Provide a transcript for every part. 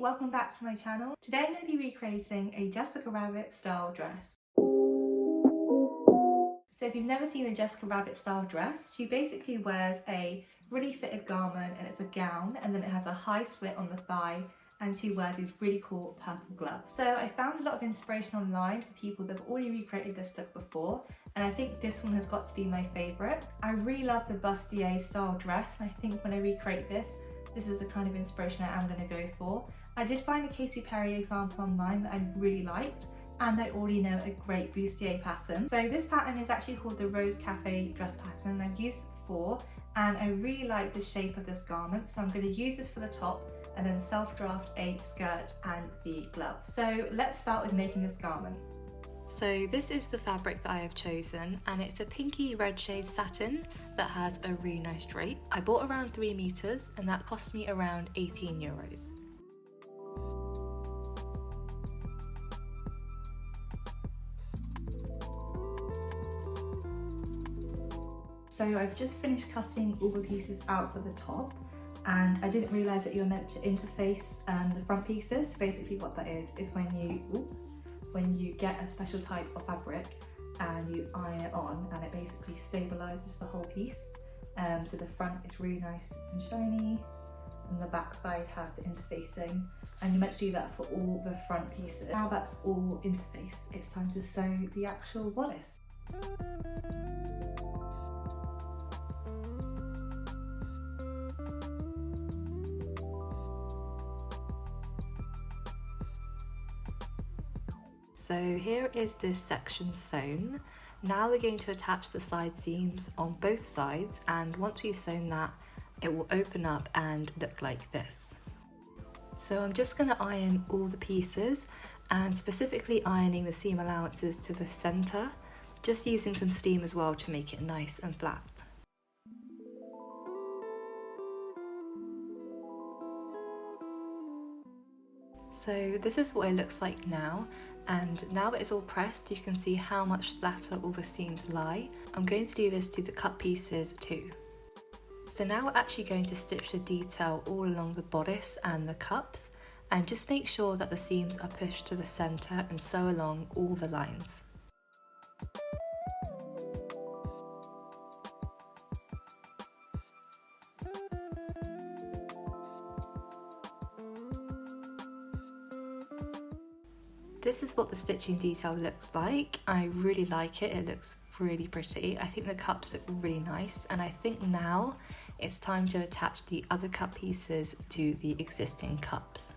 welcome back to my channel. Today I'm going to be recreating a Jessica Rabbit style dress. So if you've never seen a Jessica Rabbit style dress, she basically wears a really fitted garment and it's a gown, and then it has a high slit on the thigh, and she wears these really cool purple gloves. So I found a lot of inspiration online for people that have already recreated this look before, and I think this one has got to be my favourite. I really love the Bustier style dress, and I think when I recreate this is the kind of inspiration I am going to go for. I did find a Katy Perry example online that I really liked, and I already know a great Bustier pattern. So this pattern is actually called the Rosecafe dress pattern. I've used it before and I really like the shape of this garment, so I'm going to use this for the top and then self-draft a skirt and the gloves. So let's start with making this garment. So this is the fabric that I have chosen, and it's a pinky red shade satin that has a really nice drape. I bought around 3 meters and that cost me around 18 euros. So I've just finished cutting all the pieces out for the top, and I didn't realise that you're meant to interface the front pieces. Basically what that is when you get a special type of fabric and you iron it on, and it basically stabilises the whole piece. So the front is really nice and shiny, and the back side has the interfacing, and you're meant to do that for all the front pieces. Now that's all interfaced, it's time to sew the actual bodice. So here is this section sewn. Now we're going to attach the side seams on both sides, and once we've sewn that, it will open up and look like this. So I'm just going to iron all the pieces, and specifically ironing the seam allowances to the centre, just using some steam as well to make it nice and flat. So this is what it looks like now, and now it's all pressed, you can see how much flatter all the seams lie. I'm going to do this to the cut pieces too. So now we're actually going to stitch the detail all along the bodice and the cups, and just make sure that the seams are pushed to the centre and sew along all the lines. This is what the stitching detail looks like. I really like it, it looks really pretty. I think the cups look really nice, and I think now it's time to attach the other cup pieces to the existing cups.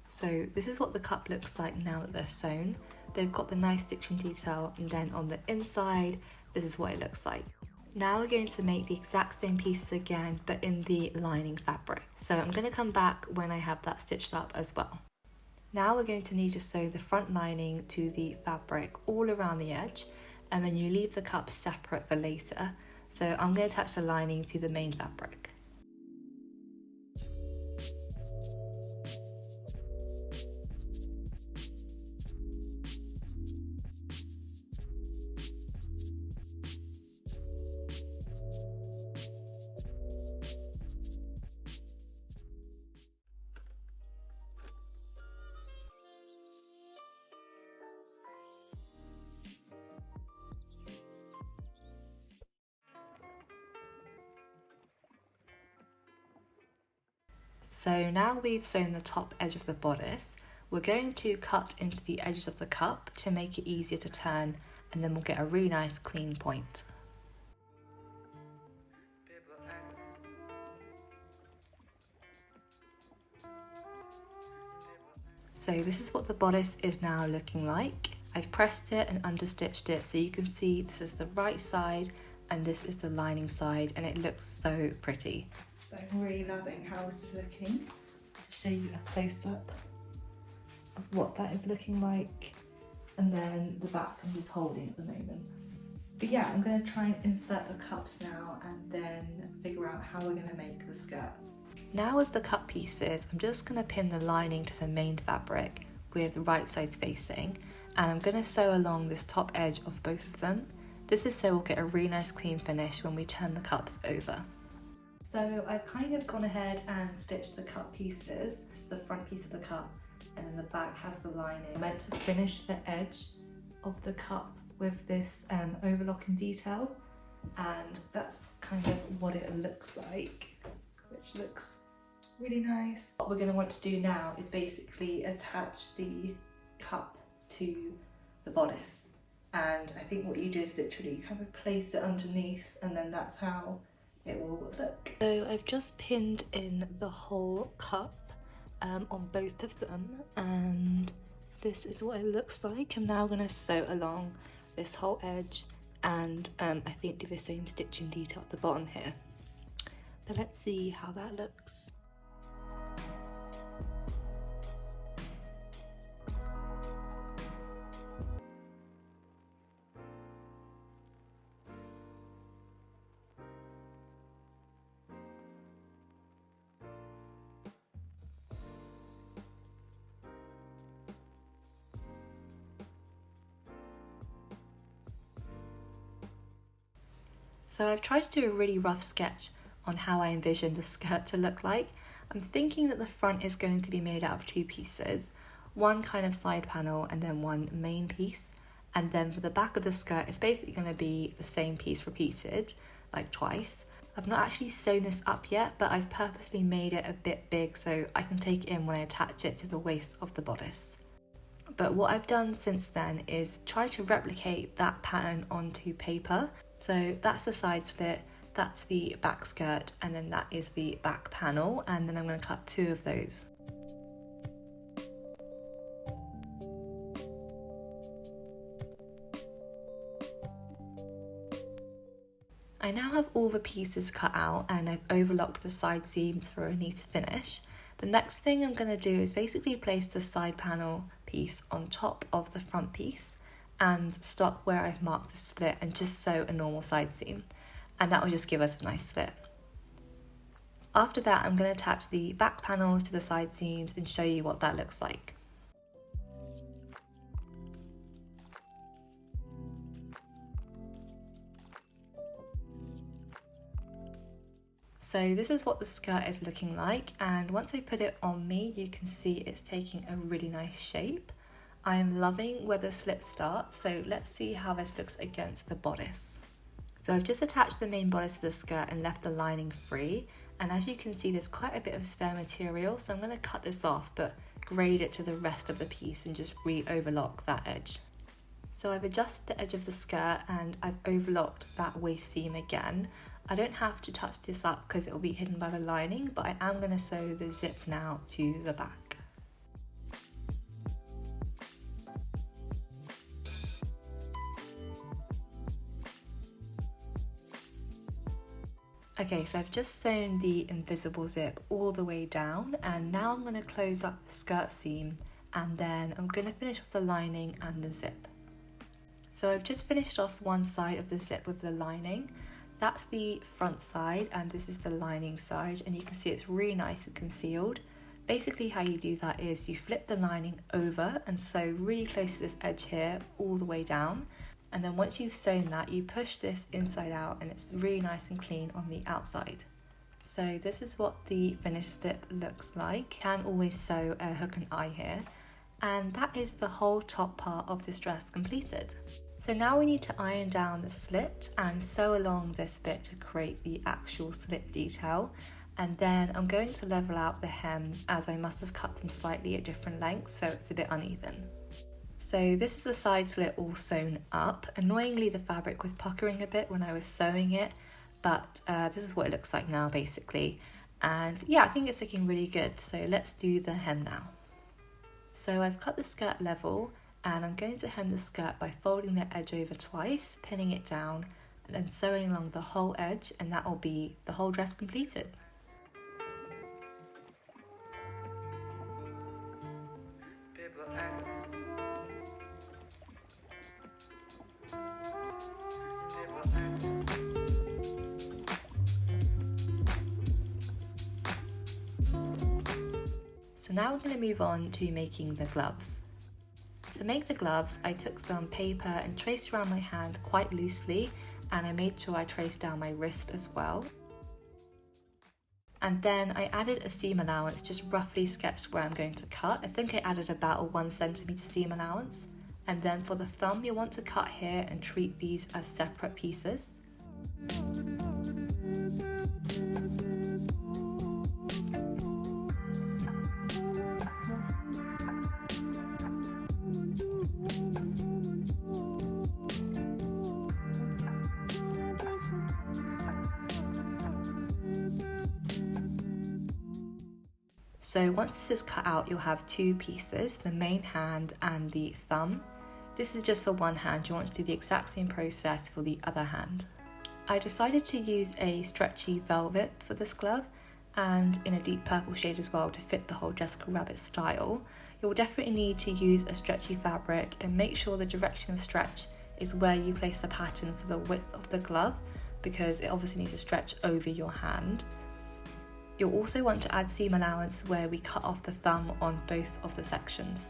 So this is what the cup looks like now that they're sewn. They've got the nice stitching detail, and then on the inside, this is what it looks like. Now we're going to make the exact same pieces again, but in the lining fabric. So I'm going to come back when I have that stitched up as well. Now we're going to need to sew the front lining to the fabric all around the edge, and then you leave the cups separate for later. So I'm going to attach the lining to the main fabric. So now we've sewn the top edge of the bodice, we're going to cut into the edges of the cup to make it easier to turn, and then we'll get a really nice clean point. So this is what the bodice is now looking like. I've pressed it and understitched it, so you can see this is the right side and this is the lining side, and it looks so pretty. I'm really loving how this is looking. To show you a close-up of what that is looking like, and then the back I'm just holding at the moment. But yeah, I'm going to try and insert the cups now and then figure out how we're going to make the skirt. Now with the cut pieces, I'm just going to pin the lining to the main fabric with the right sides facing, and I'm going to sew along this top edge of both of them. This is so we'll get a really nice clean finish when we turn the cups over. So I've kind of gone ahead and stitched the cut pieces. This is the front piece of the cup, and then the back has the lining. I meant to finish the edge of the cup with this overlocking detail, and that's kind of what it looks like, which looks really nice. What we're going to want to do now is basically attach the cup to the bodice, and I think what you do is literally kind of place it underneath, and then that's how it will look. So I've just pinned in the whole cup on both of them, and this is what it looks like. I'm now going to sew along this whole edge, and I think do the same stitching detail at the bottom here. But let's see how that looks. So I've tried to do a really rough sketch on how I envision the skirt to look like. I'm thinking that the front is going to be made out of two pieces, one kind of side panel and then one main piece. And then for the back of the skirt, it's basically going to be the same piece repeated, like twice. I've not actually sewn this up yet, but I've purposely made it a bit big so I can take it in when I attach it to the waist of the bodice. But what I've done since then is try to replicate that pattern onto paper. So that's the side slit, that's the back skirt, and then that is the back panel, and then I'm going to cut two of those. I now have all the pieces cut out, and I've overlocked the side seams for a neater finish. The next thing I'm going to do is basically place the side panel piece on top of the front piece and stop where I've marked the split and just sew a normal side seam, and that will just give us a nice split. After that, I'm going to attach the back panels to the side seams and show you what that looks like. So this is what the skirt is looking like, and once I put it on me, you can see it's taking a really nice shape. I am loving where the slit starts, so let's see how this looks against the bodice. So I've just attached the main bodice to the skirt and left the lining free, and as you can see there's quite a bit of spare material, so I'm going to cut this off but grade it to the rest of the piece and just re-overlock that edge. So I've adjusted the edge of the skirt and I've overlocked that waist seam again. I don't have to touch this up because it will be hidden by the lining, but I am going to sew the zip now to the back. Okay, so I've just sewn the invisible zip all the way down, and now I'm going to close up the skirt seam, and then I'm going to finish off the lining and the zip. So I've just finished off one side of the zip with the lining. That's the front side and this is the lining side, and you can see it's really nice and concealed. Basically how you do that is you flip the lining over and sew really close to this edge here all the way down, and then once you've sewn that you push this inside out and it's really nice and clean on the outside. So this is what the finished zip looks like. Can always sew a hook and eye here, and that is the whole top part of this dress completed. So now we need to iron down the slit and sew along this bit to create the actual slit detail, and then I'm going to level out the hem as I must have cut them slightly at different lengths so it's a bit uneven. So this is the side slit all sewn up. Annoyingly the fabric was puckering a bit when I was sewing it, but this is what it looks like now basically, and yeah, I think it's looking really good. So let's do the hem now. So I've cut the skirt level, and I'm going to hem the skirt by folding the edge over twice, pinning it down, and then sewing along the whole edge, and that will be the whole dress completed. So now we're going to move on to making the gloves. To make the gloves, I took some paper and traced around my hand quite loosely, and I made sure I traced down my wrist as well. And then I added a seam allowance, just roughly sketched where I'm going to cut. I think I added about a 1 centimeter seam allowance. And then for the thumb, you'll want to cut here and treat these as separate pieces. So once this is cut out, you'll have two pieces, the main hand and the thumb. This is just for one hand. You want to do the exact same process for the other hand. I decided to use a stretchy velvet for this glove and in a deep purple shade as well to fit the whole Jessica Rabbit style. You'll definitely need to use a stretchy fabric and make sure the direction of stretch is where you place the pattern for the width of the glove, because it obviously needs to stretch over your hand. You'll also want to add seam allowance where we cut off the thumb on both of the sections.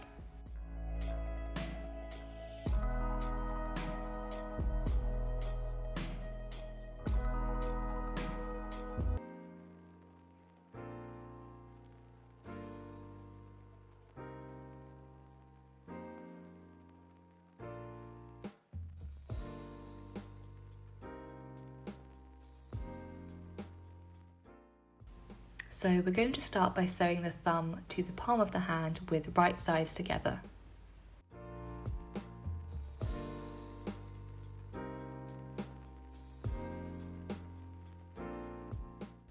So we're going to start by sewing the thumb to the palm of the hand with right sides together.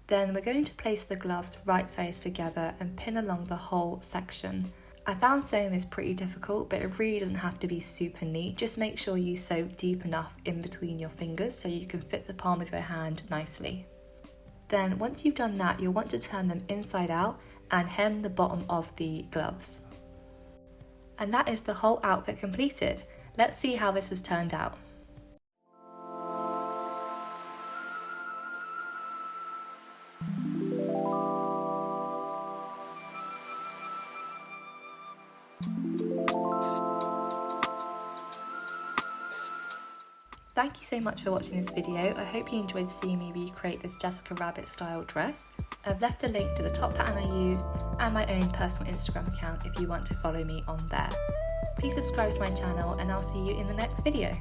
Then we're going to place the gloves right sides together and pin along the whole section. I found sewing this pretty difficult, but it really doesn't have to be super neat. Just make sure you sew deep enough in between your fingers so you can fit the palm of your hand nicely. Then once you've done that, you'll want to turn them inside out and hem the bottom of the gloves. And that is the whole outfit completed. Let's see how this has turned out. Thank you so much for watching this video. I hope you enjoyed seeing me recreate this Jessica Rabbit style dress. I've left a link to the top pattern I used and my own personal Instagram account if you want to follow me on there. Please subscribe to my channel and I'll see you in the next video.